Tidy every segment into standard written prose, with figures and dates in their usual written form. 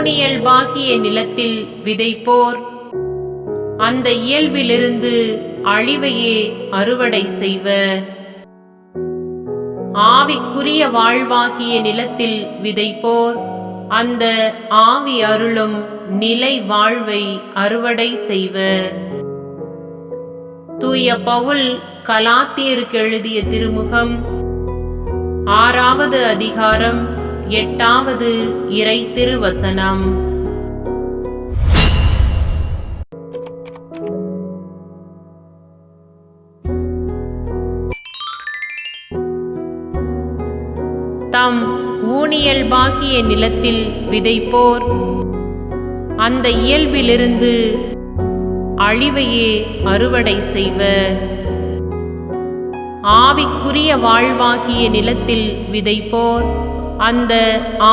ஊனியல்பாகிய நிலத்தில் விதைப்போர் அந்த இயல்பிலிருந்து அழிவையே அறுவடை செய்வர். ஆவிக்குரிய வாழ்வாகிய நிலத்தில் விதைப்போர் அந்த ஆவி அருளும் நிலை வாழ்வை அறுவடை செய்வர். தூய பவுல் கலாத்தியருக்கு எழுதிய திருமுகம் 6வது அதிகாரம் 8வது இறை திருவசனம். தம் ஊனியல்பாகிய நிலத்தில் விதைப்போர் அந்த இயல்பிலிருந்து அழிவையே அறுவடை செய்வர். ஆவிக்குரிய வாழ்வாகிய நிலத்தில் விதைப்போர் அந்த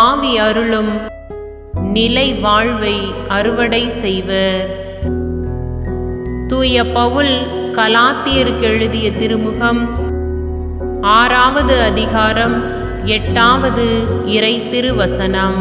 ஆவி அருளும் நிலை வாழ்வை அறுவடை செய்வர். தூய பவுல் கலாத்தியருக்கு எழுதிய திருமுகம் 6வது அதிகாரம் 8வது இறை திருவசனம்.